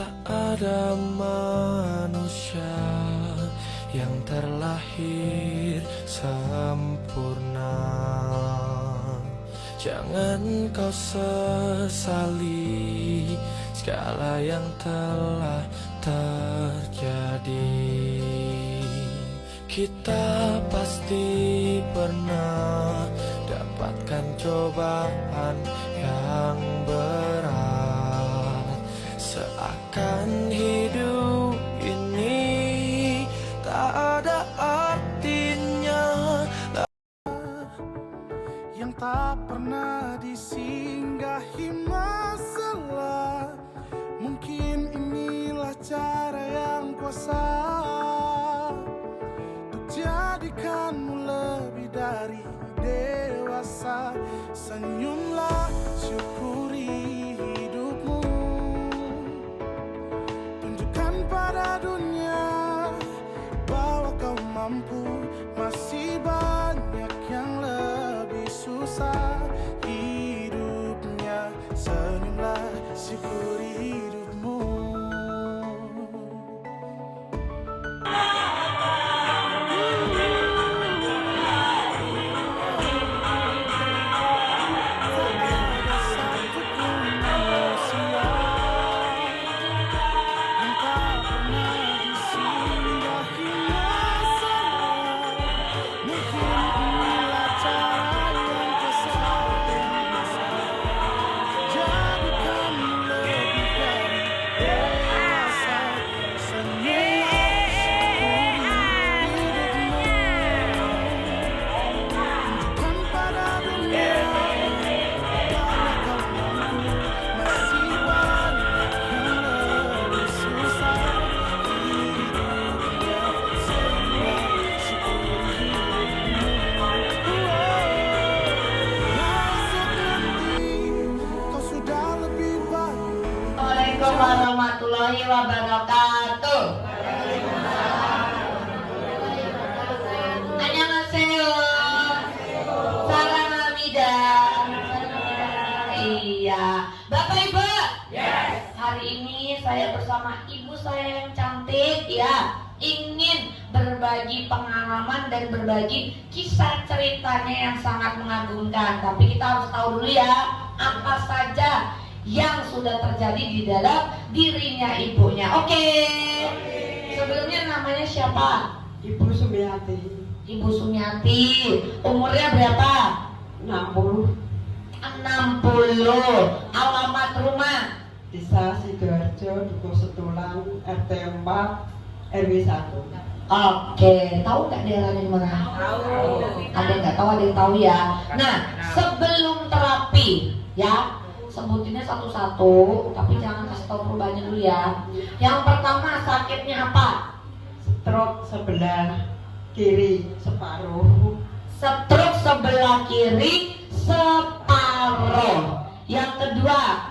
Tak ada manusia yang terlahir sempurna. Jangan kau sesali segala yang telah terjadi. Kita pasti pernah dapatkan cobaan yang berat. Seakan hidup ini tak ada artinya, yang tak pernah disinggahi masalah. Mungkin inilah cara yang kuasa untuk jadikanmu lebih dari dewasa. Senyumlah, syukuri hidupmu, tunjukkan pada dunia bahwa kau mampu. Masih banyak yang lebih susah hidupnya. Senyumlah, syukuri hidupmu. Assalamualaikum warahmatullahi wabarakatuh. Annyeonghaseyo. Salamida. Iya, Bapak Ibu. Yes. Hari ini saya bersama ibu saya yang cantik ya, ingin berbagi pengalaman dan berbagi kisah ceritanya yang sangat mengagumkan. Tapi kita harus tahu dulu ya, apa saja yang sudah terjadi di dalam dirinya ibunya. Oke. Sebelumnya namanya siapa? Ibu Sumiati. Ibu Sumiati. Umurnya berapa? 60. 60. Alamat rumah? Desa Sidoarjo, Dukuh Setulang, RT 4, RW 1. Oke, tahu nggak daerahnya di mana? Tahu. Ada yang nggak tahu, ada yang tahu ya. Nah, sebelum terapi, ya, sebutinnya satu-satu, tapi jangan kasih tahu perubahannya dulu ya. Yang pertama, sakitnya apa? Stroke sebelah kiri separuh. Stroke sebelah kiri separuh. Yang kedua,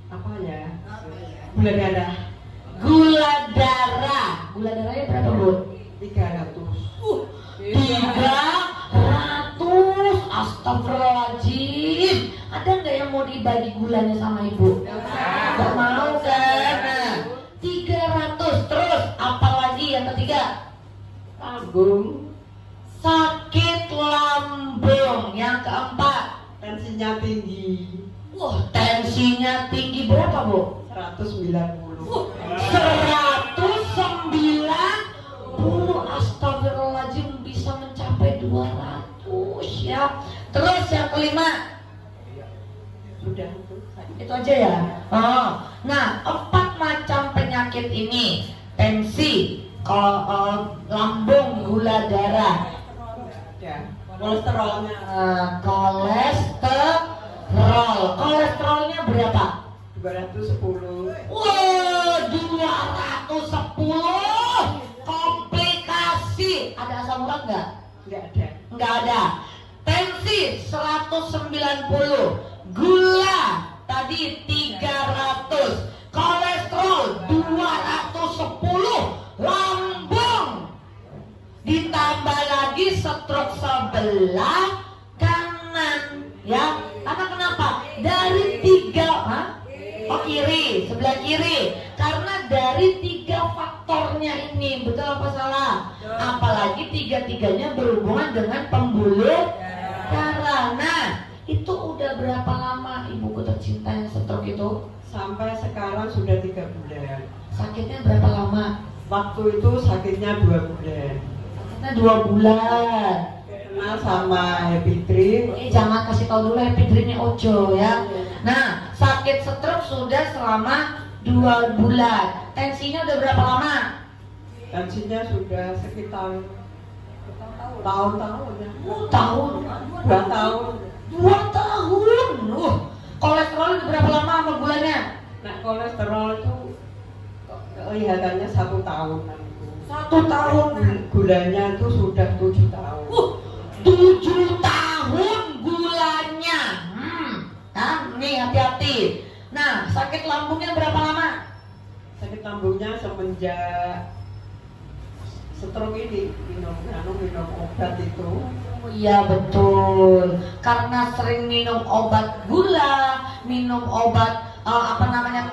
Apa ya? Gula darah. gula darah. Gula darahnya berapa, Bu? 300. 300. Astagfirullahaladzim. Ada nggak yang mau dibagi gulanya sama ibu? Nggak mau kan? Nah, 300. Terus apalagi yang ketiga? Lambung. Sakit lambung. Yang keempat? Tensinya tinggi. Wah, tensinya tinggi berapa, Bu? 190. 190. Astagfirullahaladzim, bisa mencapai 200 ya. Terus yang kelima? Sudah Itu aja ya. Oh. Nah, 4 macam penyakit ini: tensi, lambung, gula darah, ada. Kolesterolnya kolesterolnya berapa? 210. Wow, 210. Komplikasi. Ada asam urat nggak? Enggak ada. Nggak ada. Tensi 190. Gula tadi 300. Kolesterol 210. Lambung ditambah lagi stroke sebelah kanan ya. Karena kenapa? Dari 3 Oh kiri, sebelah kiri. Karena dari 3 faktornya ini, betul apa salah? Apalagi 3-tiganya berhubungan dengan pembuluh darah. Nah, itu udah berapa lama ibuku tercinta yang stroke itu? Sampai sekarang sudah 3 bulan. Sakitnya berapa lama? Waktu itu sakitnya 2 bulan. Sakitnya 2 bulan. Kenal sama Happy Dream. Jangan kasih tahu dulu Happy Dreamnya Ojo ya. Nah, sakit stroke sudah selama 2 bulan. Tensinya udah berapa lama? Tensinya sudah sekitar tahun-tahun ya. Tahun. 2 tahun. 2 tahun. Kolesterol udah berapa lama sama gulanya? Nah, kolesterol itu kelihatannya 1 tahunan. 1 tahun. Gulanya itu sudah 7 tahun. 7 tahun gulanya. Nah, nih hati-hati. Nah, sakit lambungnya berapa lama? Sakit lambungnya semenjak stroke ini minum obat itu. Oh iya betul. Karena sering minum obat gula, minum obat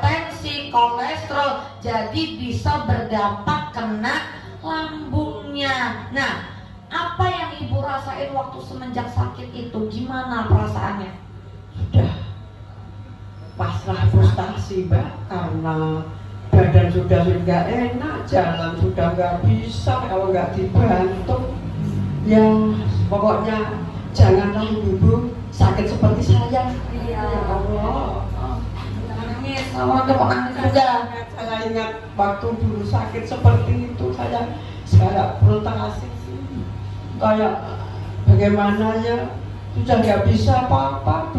tensi, kolesterol, jadi bisa berdampak kena lambungnya. Nah, apa yang ibu rasain waktu semenjak sakit itu? Gimana perasaannya? Sudah pasrah frustasi Mbak, karena badan sudah nggak enak, jalan sudah nggak bisa kalau nggak dibantu. Ya pokoknya janganlah ibu sakit seperti saya. Ya Allah. Nangis, sama mau nangis juga. Saya ingat waktu dulu sakit seperti itu, saya frustasi sih. Kayak bagaimana ya, sudah nggak bisa apa-apa,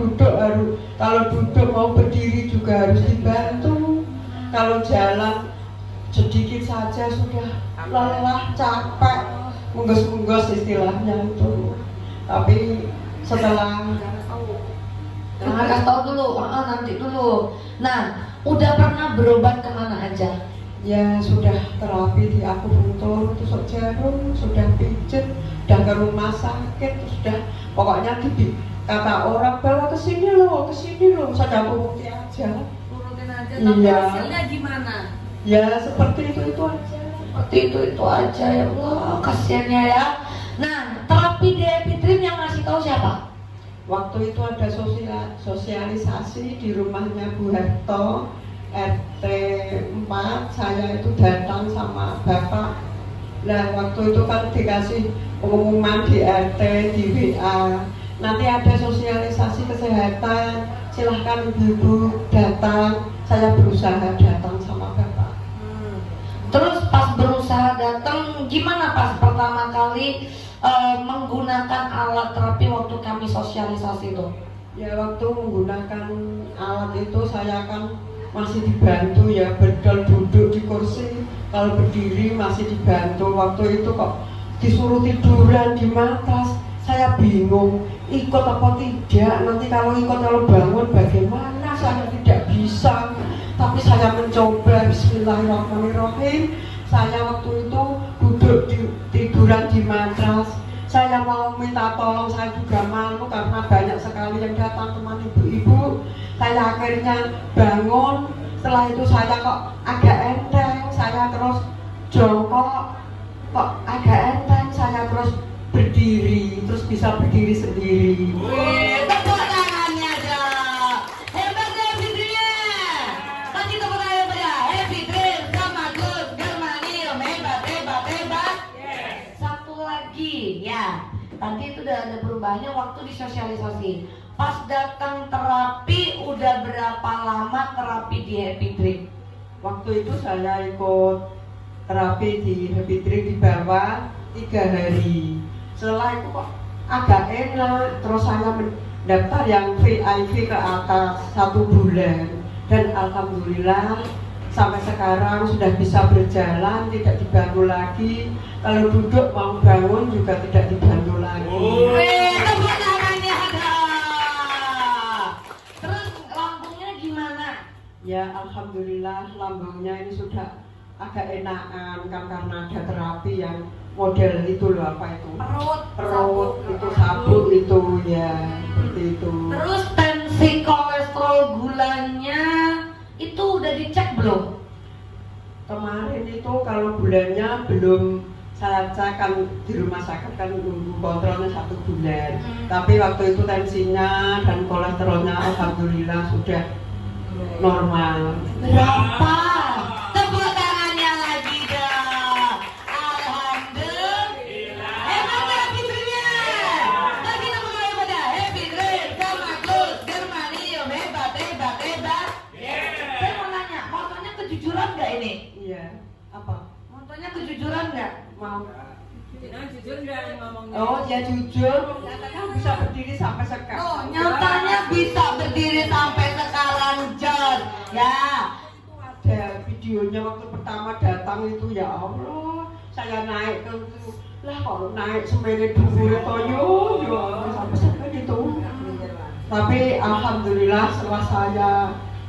kalau duduk mau berdiri juga harus dibantu. Kalau jalan sedikit saja sudah lelah, capek, munggos-munggos istilahnya itu. Tapi setelah Jangan kasih tahu dulu, nanti dulu. Nah, udah pernah berobat kemana aja? ya sudah terapi di akupunktur, tusuk jarum, sudah pijet, sudah ke rumah sakit, sudah pokoknya kata orang bawa ke sini loh, saya turuti aja. Turutin aja, tapi hasilnya gimana? Ya seperti itu aja. Seperti itu aja ya Allah, kasihannya ya. Nah, terapi di Happy Dream yang ngasih tahu siapa? Waktu itu ada sosialisasi di rumahnya Bu Harto, RT 4, saya itu datang sama Bapak. Nah waktu itu kan dikasih pengumuman di RT, di WA, nanti ada sosialisasi kesehatan, silahkan ibu-ibu datang. Saya berusaha datang sama Bapak. Terus pas berusaha datang, gimana pas pertama kali menggunakan alat terapi waktu kami sosialisasi itu? Ya waktu menggunakan alat itu saya kan masih dibantu ya, bedol duduk di kursi, kalau berdiri masih dibantu. Waktu itu kok disuruh tiduran di matras, saya bingung ikut apa tidak. Nanti kalau ikut, kalau bangun bagaimana, saya tidak bisa. Tapi saya mencoba, bismillahirrahmanirrahim. Saya waktu itu duduk tiduran di matras. Saya mau minta tolong, saya juga malu karena banyak sekali yang datang teman ibu-ibu. Saya akhirnya bangun. Setelah itu saya kok agak enteng, saya terus jongkok, kok agak enteng, saya terus berdiri, terus bisa berdiri sendiri. Tepuk tangannya dong. Hebat ya Happy Dream. Kasih tepuk tangan ya Happy Dream sama Gus Germanium. Hebat. Satu lagi ya. Tadi itu udah ada perubahannya waktu disosialisasi. Pas datang terapi udah berapa lama terapi di Happy Dream? Waktu itu saya ikut terapi di Happy Dream di bawah 3 hari. Setelah itu kok agak enak, terus saya mendaftar yang VIP ke atas 1 bulan. Dan alhamdulillah sampai sekarang sudah bisa berjalan, tidak dibantu lagi. Kalau duduk mau bangun juga tidak dibantu lagi. Tepuk tangannya ada. Terus lambungnya gimana? Ya alhamdulillah lambungnya ini sudah agak enakan kan, karena ada terapi yang model itu loh, apa itu? Perut itu, sabuk itu ya, seperti itu. Terus tensi kolesterol gulanya dicek belum? Kemarin itu kalau bulannya belum saya cek, kan di rumah sakit kan kontrolnya 1 bulan. Tapi waktu itu tensinya dan kolesterolnya alhamdulillah sudah normal. Berapa? Tepuk tangannya lagi dong. Alhamdulillah. Hebat nggak pinternya? Lagi nama yang pada Happy Dream sama Gus Germanium. Hebat, hebat, hebat. Saya mau nanya, motonya kejujuran nggak ini? Iya. Apa? Motonya kejujuran nggak? Mau? Jujur nggak ngomongnya? Oh, dia jujur. Nyatanya bisa berdiri sampai sekarang. Oh, nyatanya bisa berdiri sampai sekarang, John. Ya. Ada videonya waktu pertama datang itu, ya Allah, saya naik ke itu. Lah kalau naik semene dhuwure toyo, ya sampai sekarang gitu. Tapi alhamdulillah setelah saya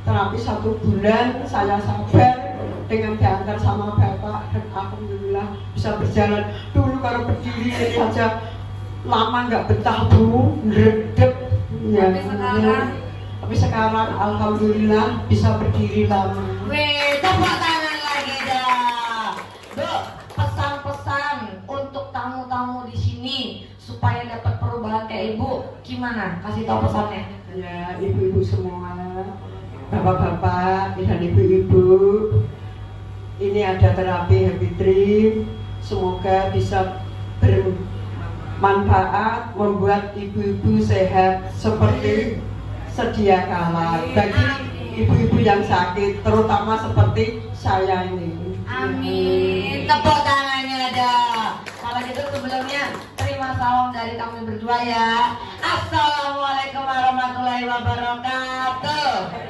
terapi 1 bulan, saya sabar dengan diantar sama bapak dan alhamdulillah bisa berjalan. Dulu kalau berdiri ini saja lama nggak betah Bu, ngredeg ya. Tapi sekarang alhamdulillah bisa berdiri lama. Wih, tepuk tangan lagi dah. Bu, pesan-pesan untuk tamu-tamu di sini supaya dapat perubahan kayak Ibu, gimana? Kasih tahu pesannya. Ya, ibu-ibu semua, bapak-bapak dan ibu-ibu, ini ada terapi Happy Dream. Semoga bisa bermanfaat, membuat ibu-ibu sehat seperti sedia kala. Bagi ibu-ibu yang sakit, terutama seperti saya ini. Amin. Tepuk tangannya dah. Kalau gitu sebelumnya terima salam dari kami berdua ya. Assalamualaikum warahmatullahi wabarakatuh.